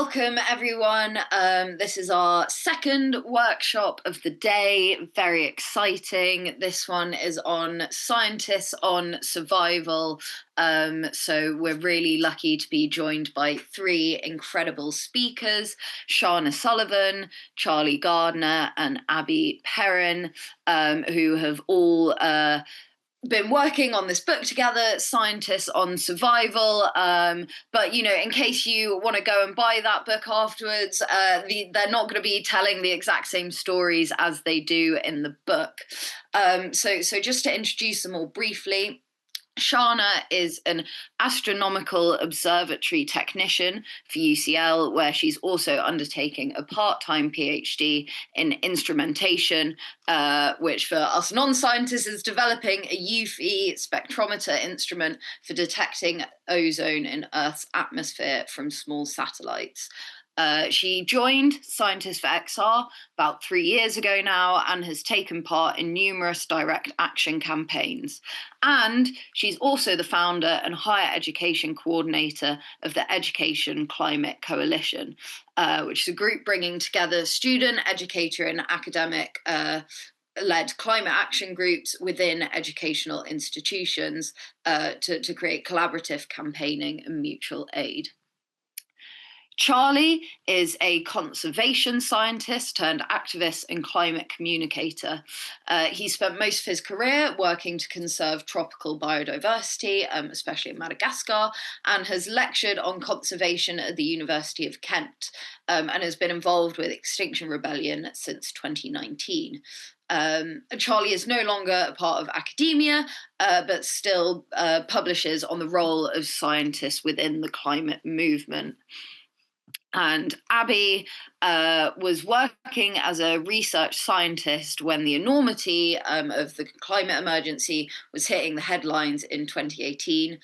Welcome, everyone. This is our second workshop of the day. Very exciting. This one is on scientists on survival. So we're really lucky to be joined by three incredible speakers: Shauna Sullivan, Charlie Gardner, and Abby Perrin, who have all been working on this book together, Scientists on Survival. But, in case you want to go and buy that book afterwards, they're not going to be telling the exact same stories as they do in the book. So just to introduce them all briefly, Shauna is an astronomical observatory technician for UCL, where she's also undertaking a part-time PhD in instrumentation, which for us non-scientists is developing a UV spectrometer instrument for detecting ozone in Earth's atmosphere from small satellites. She joined Scientists for XR about 3 years ago now and has taken part in numerous direct action campaigns. And she's also the founder and higher education coordinator of the Education Climate Coalition, which is a group bringing together student, educator, and academic led climate action groups within educational institutions to create collaborative campaigning and mutual aid. Charlie is a conservation scientist turned activist and climate communicator. He spent most of his career working to conserve tropical biodiversity, especially in Madagascar, and has lectured on conservation at the University of Kent, and has been involved with Extinction Rebellion since 2019. Charlie is no longer a part of academia, but still publishes on the role of scientists within the climate movement. And Abby was working as a research scientist when the enormity of the climate emergency was hitting the headlines in 2018.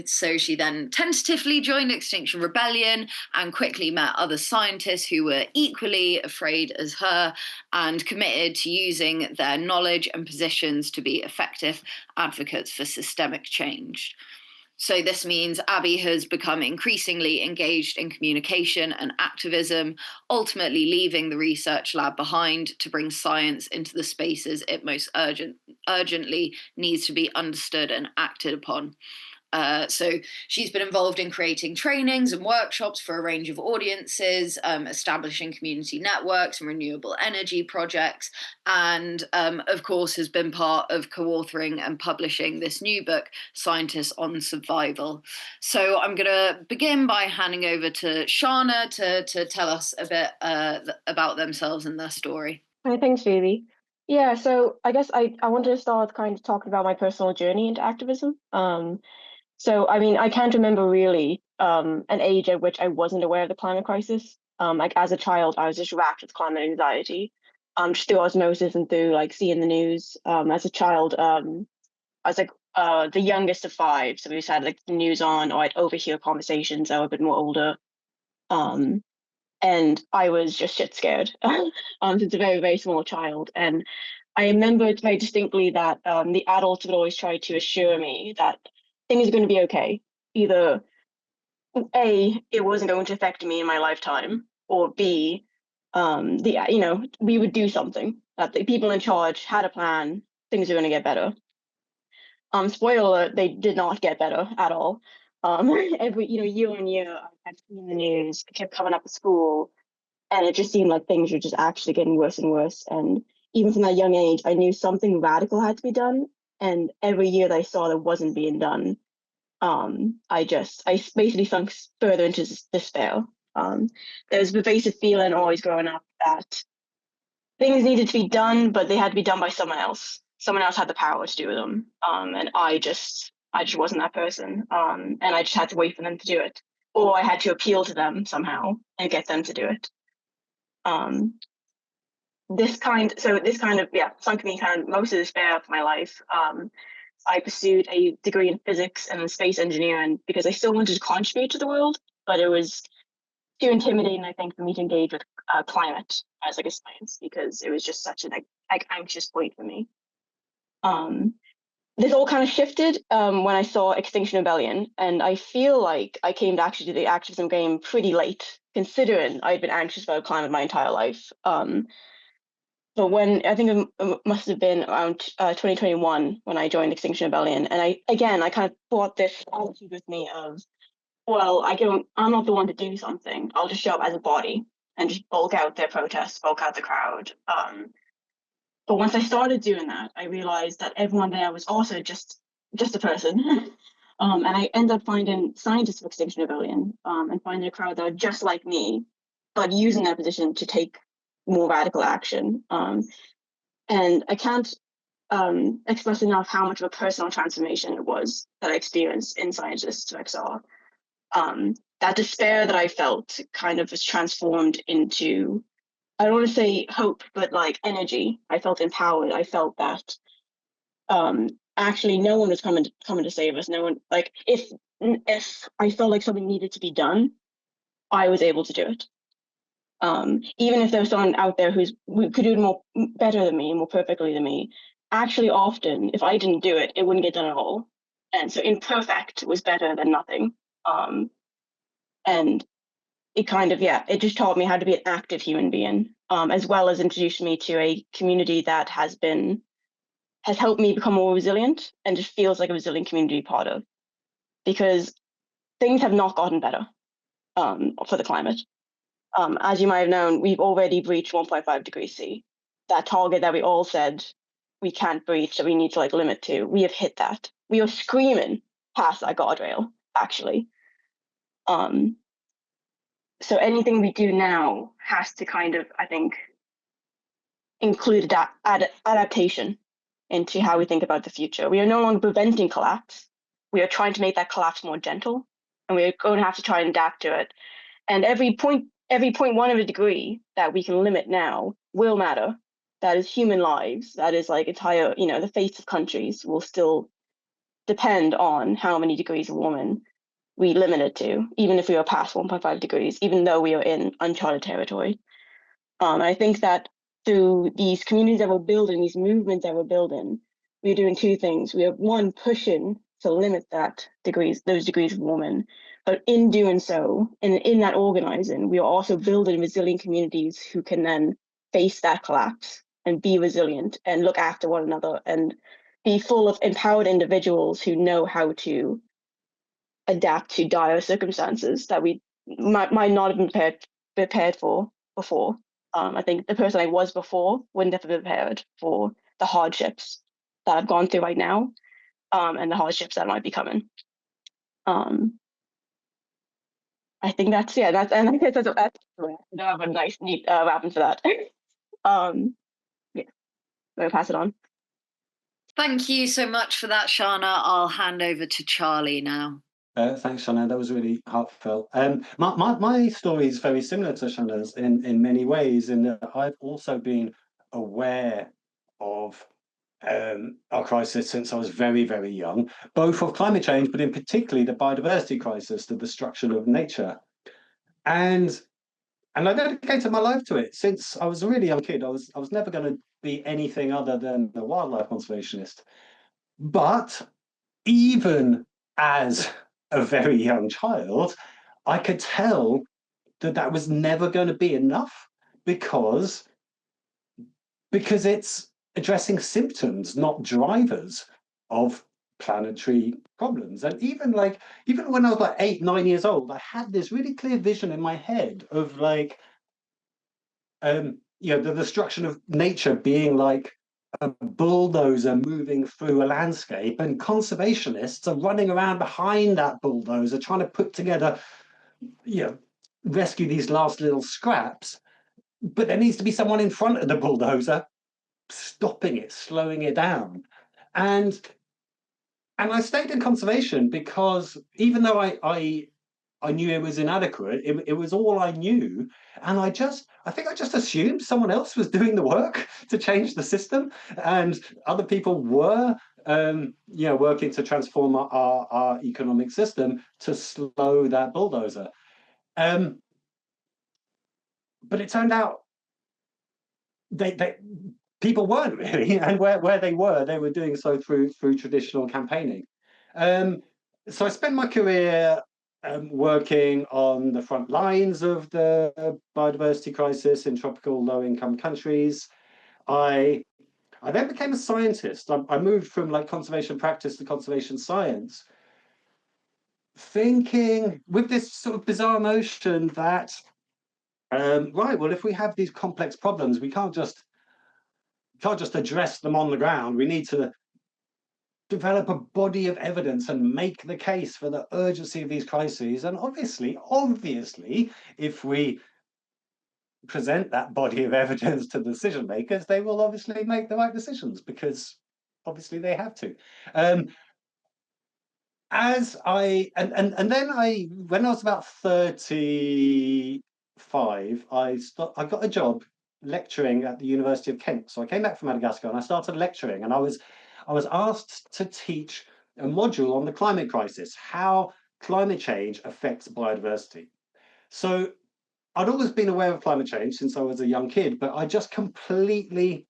So she then tentatively joined Extinction Rebellion and quickly met other scientists who were equally afraid as her and committed to using their knowledge and positions to be effective advocates for systemic change. So this means Abby has become increasingly engaged in communication and activism, ultimately leaving the research lab behind to bring science into the spaces it most urgently needs to be understood and acted upon. So she's been involved in creating trainings and workshops for a range of audiences, establishing community networks and renewable energy projects, and of course has been part of co-authoring and publishing this new book, Scientists on Survival. So I'm going to begin by handing over to Shauna to tell us a bit about themselves and their story. Hi, thanks, Phoebe. Yeah, so I guess I wanted to start kind of talking about my personal journey into activism. So, I mean, I can't remember really an age at which I wasn't aware of the climate crisis. Like as a child, I was just racked with climate anxiety, just through osmosis and through like seeing the news. As a child, I was like the youngest of five, so we just had like the news on, or I'd overhear conversations. I was a bit more older, and I was just shit scared since a very, very small child. And I remember very distinctly that the adults would always try to assure me that things are going to be okay. Either A, it wasn't going to affect me in my lifetime, or B, we would do something. That the people in charge had a plan. Things are going to get better. Spoiler alert, they did not get better at all. Every year on year, I've seen the news. It kept coming up at school, and it just seemed like things were just actually getting worse and worse. And even from that young age, I knew something radical had to be done. And every year that I saw that wasn't being done, I basically sunk further into despair. There was a pervasive feeling always growing up that things needed to be done, but they had to be done by someone else. Someone else had the power to do them, and I just wasn't that person. And I just had to wait for them to do it, or I had to appeal to them somehow and get them to do it. This kind of sunk me kind of most of the despair of my life. I pursued a degree in physics and space engineering because I still wanted to contribute to the world, but it was too intimidating, I think, for me to engage with climate as like a science, because it was just such an like anxious point for me. The this all kind of shifted when I saw Extinction Rebellion, and I feel like I came to actually the activism game pretty late, considering I'd been anxious about climate my entire life. But when I think it must have been around 2021 when I joined Extinction Rebellion, and I kind of brought this attitude with me of, well, I'm not the one to do something. I'll just show up as a body and just bulk out their protests, bulk out the crowd. But once I started doing that, I realized that everyone there was also just a person. And I ended up finding scientists of Extinction Rebellion and finding a crowd that are just like me, but using that position to take more radical action. And I can't express enough how much of a personal transformation it was that I experienced in Scientists of XR. That despair that I felt kind of was transformed into, I don't want to say hope, but like energy. I felt empowered. I felt that actually no one was coming to save us. No one, like, if I felt like something needed to be done, I was able to do it. Even if there was someone out there who could do it more better than me, more perfectly than me, actually often if I didn't do it, it wouldn't get done at all. And so imperfect was better than nothing. And it kind of, yeah, it just taught me how to be an active human being, as well as introduced me to a community that has helped me become more resilient and just feels like a resilient community to be part of, because things have not gotten better for the climate. As you might have known, we've already breached 1.5 degrees C, that target that we all said we can't breach, that we need to like limit to. We have hit that. We are screaming past that guardrail, actually. So anything we do now has to kind of, I think, include adaptation into how we think about the future. We are no longer preventing collapse. We are trying to make that collapse more gentle, and we're going to have to try and adapt to it. And every 0.1 of a degree that we can limit now will matter. That is human lives. That is like entire, the fates of countries will still depend on how many degrees of warming we limit it to, even if we are past 1.5 degrees, even though we are in uncharted territory. I think that through these communities that we're building, these movements that we're building, we're doing two things. We are, one, pushing to limit those degrees of warming, but in doing so, in that organizing, we are also building resilient communities who can then face that collapse and be resilient and look after one another and be full of empowered individuals who know how to adapt to dire circumstances that we might not have been prepared for before. I think the person I was before wouldn't have been prepared for the hardships that I've gone through right now, and the hardships that might be coming. I think that's, yeah, that's, and I guess that's I don't have a nice, neat wrapping for that. Yeah, I'm gonna pass it on. Thank you so much for that, Shana. I'll hand over to Charlie now. Thanks, Shanna. That was really heartfelt. My story is very similar to Shanna's in many ways, in that I've also been aware of our crisis since I was very, very young, both of climate change, but in particularly the biodiversity crisis, the destruction of nature. And I dedicated my life to it since I was a really young kid. I was never going to be anything other than a wildlife conservationist. But even as a very young child, I could tell that that was never going to be enough because it's addressing symptoms, not drivers of planetary problems. And even when I was like 8, 9 years old, I had this really clear vision in my head of like the destruction of nature being like a bulldozer moving through a landscape, and conservationists are running around behind that bulldozer trying to put together, rescue these last little scraps. But there needs to be someone in front of the bulldozer stopping it, slowing it down. And I stayed in conservation because even though I knew it was inadequate, it was all I knew. And I think I just assumed someone else was doing the work to change the system, and other people were working to transform our economic system to slow that bulldozer. But it turned out people weren't really, and where they were doing so through traditional campaigning. So I spent my career working on the front lines of the biodiversity crisis in tropical low-income countries. I then became a scientist. I moved from like conservation practice to conservation science, thinking with this sort of bizarre notion that, right, well, if we have these complex problems, we can't just address them on the ground. We need to develop a body of evidence and make the case for the urgency of these crises. And obviously, if we present that body of evidence to decision makers, they will obviously make the right decisions, because obviously they have to. As I and then when I was about 35, I got a job lecturing at the University of Kent. So I came back from Madagascar and I started lecturing, and I was asked to teach a module on the climate crisis, how climate change affects biodiversity. So I'd always been aware of climate change since I was a young kid, but I just completely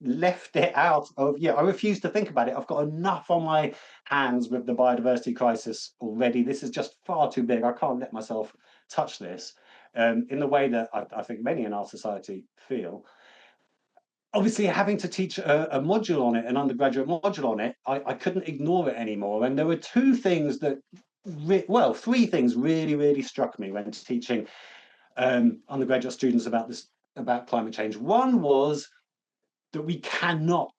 left it out of, I refuse to think about it. I've got enough on my hands with the biodiversity crisis already. This is just far too big. I can't let myself touch this in the way that I think many in our society feel. Obviously, having to teach a module on it, an undergraduate module on it, I couldn't ignore it anymore. And there were three things really, really struck me when teaching undergraduate students about climate change. One was that we cannot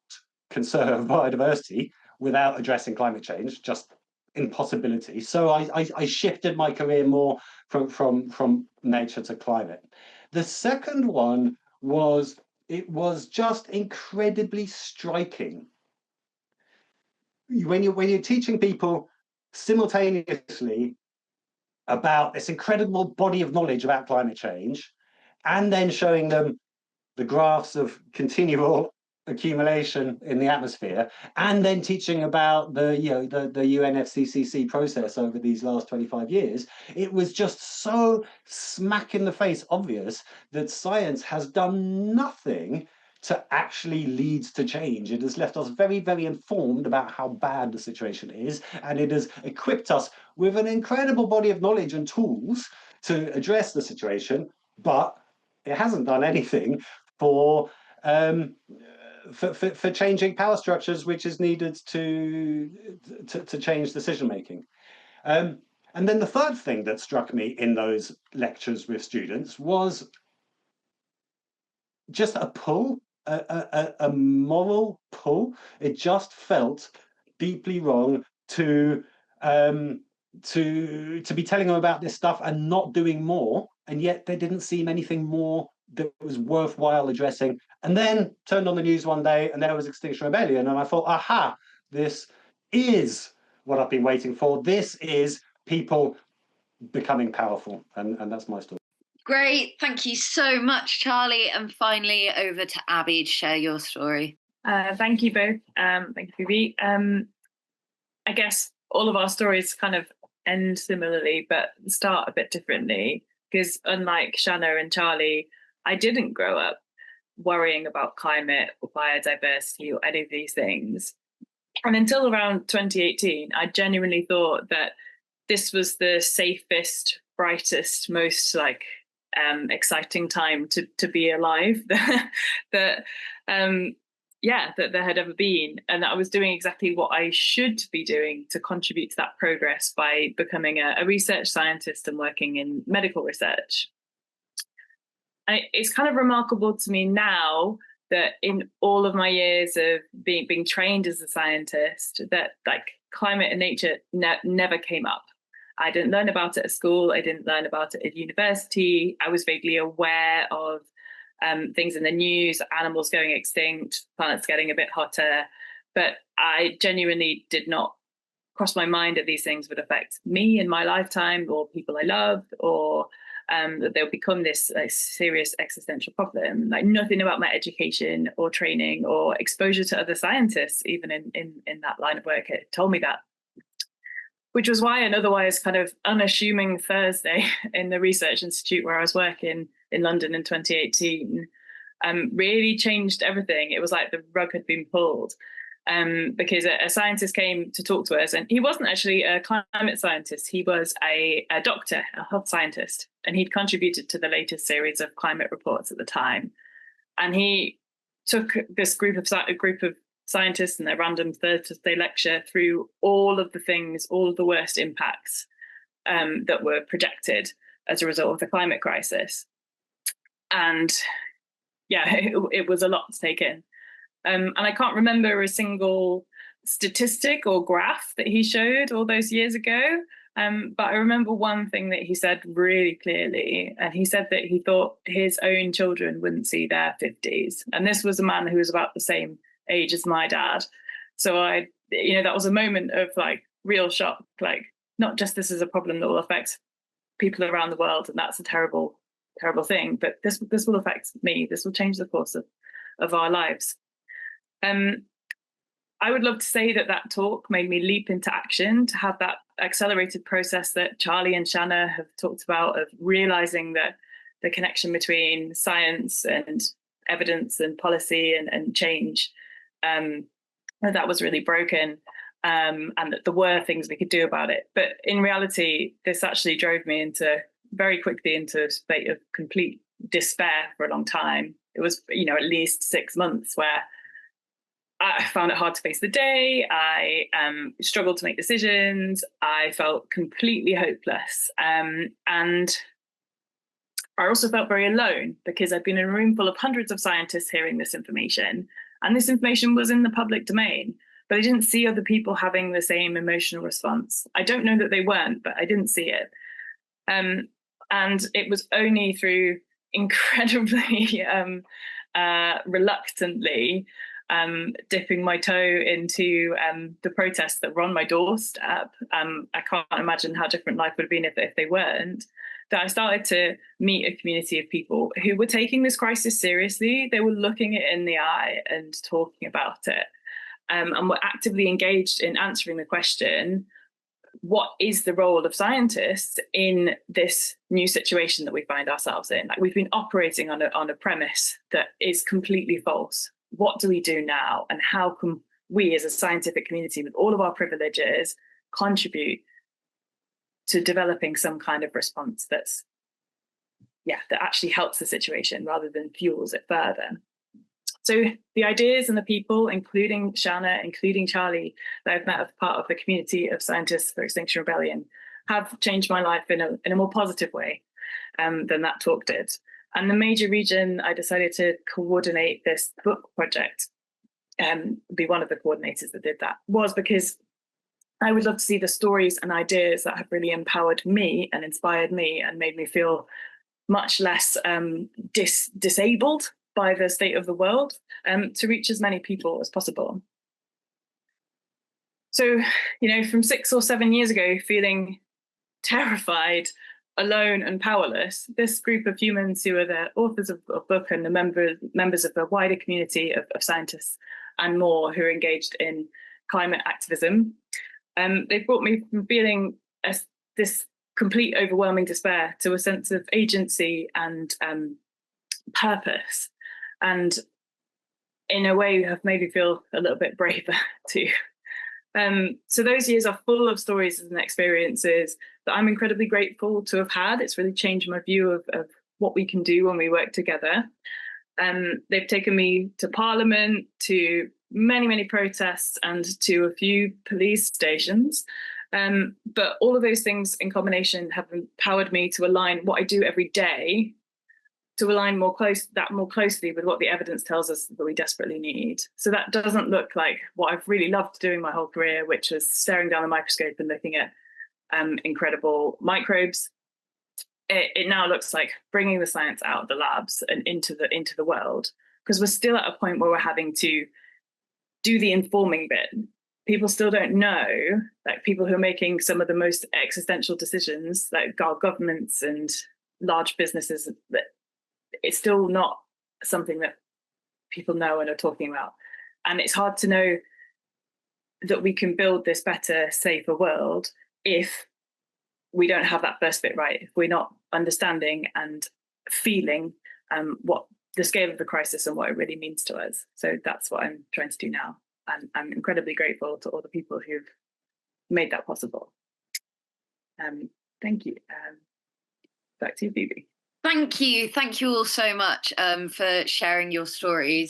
conserve biodiversity without addressing climate change, just impossibility. So I shifted my career more from nature to climate. The second one was, it was just incredibly striking. When you're teaching people simultaneously about this incredible body of knowledge about climate change, and then showing them the graphs of continual accumulation in the atmosphere, and then teaching about the UNFCCC process over these last 25 years, it was just so smack in the face obvious that science has done nothing to actually lead to change. It has left us very, very informed about how bad the situation is, and it has equipped us with an incredible body of knowledge and tools to address the situation, but it hasn't done anything for changing power structures, which is needed to change decision making. And then the third thing that struck me in those lectures with students was just a pull, a moral pull. It just felt deeply wrong to be telling them about this stuff and not doing more, and yet there didn't seem anything more that was worthwhile addressing. And then turned on the news one day and there was Extinction Rebellion, and I thought, aha, this is what I've been waiting for. This is people becoming powerful, and that's my story. Great, thank you so much, Charlie. And finally, over to Abby to share your story. Thank you both. Thank you, Phoebe. I guess all of our stories kind of end similarly, but start a bit differently, because unlike Shanna and Charlie, I didn't grow up worrying about climate or biodiversity or any of these things. And until around 2018, I genuinely thought that this was the safest, brightest, most exciting time to be alive that there had ever been, and that I was doing exactly what I should be doing to contribute to that progress by becoming a research scientist and working in medical research. And it's kind of remarkable to me now that in all of my years of being trained as a scientist, that climate and nature never came up. I didn't learn about it at school. I didn't learn about it at university. I was vaguely aware of things in the news, animals going extinct, planets getting a bit hotter, but I genuinely did not cross my mind that these things would affect me in my lifetime or people I loved, or that they'll become this serious existential problem. Nothing about my education or training or exposure to other scientists, even in that line of work, it told me that. Which was why an otherwise kind of unassuming Thursday in the research institute where I was working in London in 2018, really changed everything. It was like the rug had been pulled. Because a scientist came to talk to us, and he wasn't actually a climate scientist. He was a doctor, a health scientist, and he'd contributed to the latest series of climate reports at the time. And he took this group of scientists in their random Thursday lecture through all of the things, all of the worst impacts that were projected as a result of the climate crisis. And yeah, it was a lot to take in. And I can't remember a single statistic or graph that he showed all those years ago. But I remember one thing that he said really clearly, and he said that he thought his own children wouldn't see their 50s. And this was a man who was about the same age as my dad. So that was a moment of like real shock, like not just this is a problem that will affect people around the world, and that's a terrible, terrible thing, but this will affect me. This will change the course of our lives. I would love to say that talk made me leap into action, to have that accelerated process that Charlie and Shanna have talked about, of realizing that the connection between science and evidence and policy and change, that was really broken, and that there were things we could do about it. But in reality, this actually drove me very quickly into a state of complete despair for a long time. It was, at least 6 months where I found it hard to face the day. I struggled to make decisions. I felt completely hopeless. And I also felt very alone, because I'd been in a room full of hundreds of scientists hearing this information. And this information was in the public domain, but I didn't see other people having the same emotional response. I don't know that they weren't, but I didn't see it. And it was only through incredibly reluctantly dipping my toe into the protests that were on my doorstep. I can't imagine how different life would have been if they weren't. That I started to meet a community of people who were taking this crisis seriously. They were looking it in the eye and talking about it, and were actively engaged in answering the question, what is the role of scientists in this new situation that we find ourselves in? Like, we've been operating on a premise that is completely false. What do we do now? And how can we as a scientific community, with all of our privileges, contribute to developing some kind of response that actually helps the situation rather than fuels it further? So the ideas and the people, including Shanna, including Charlie, that I've met as part of the community of scientists for Extinction Rebellion, have changed my life in a more positive way than that talk did. And the major reason I decided to coordinate this book project, be one of the coordinators that did that, was because I would love to see the stories and ideas that have really empowered me and inspired me and made me feel much less disabled by the state of the world, to reach as many people as possible. So, from 6 or 7 years ago, feeling terrified, alone and powerless, this group of humans who are the authors of a book and the members of a wider community of scientists and more who are engaged in climate activism, they brought me from feeling this complete overwhelming despair to a sense of agency and purpose, and in a way have made me feel a little bit braver too. So those years are full of stories and experiences that I'm incredibly grateful to have had. It's really changed my view of what we can do when we work together. They've taken me to Parliament, to many, many protests, and to a few police stations. But all of those things in combination have empowered me to align what I do every day, to align more closely with what the evidence tells us that we desperately need. So that doesn't look like what I've really loved doing my whole career, which was staring down the microscope and looking at incredible microbes. It now looks like bringing the science out of the labs and into the world, because we're still at a point where we're having to do the informing bit. People still don't know, like people who are making some of the most existential decisions, like our governments and large businesses, that it's still not something that people know and are talking about. And it's hard to know that we can build this better, safer world if we don't have that first bit right, if we're not understanding and feeling what the scale of the crisis and what it really means to us. So that's what I'm trying to do now. And I'm incredibly grateful to all the people who've made that possible. Thank you. Back to you, Phoebe. Thank you all so much for sharing your stories.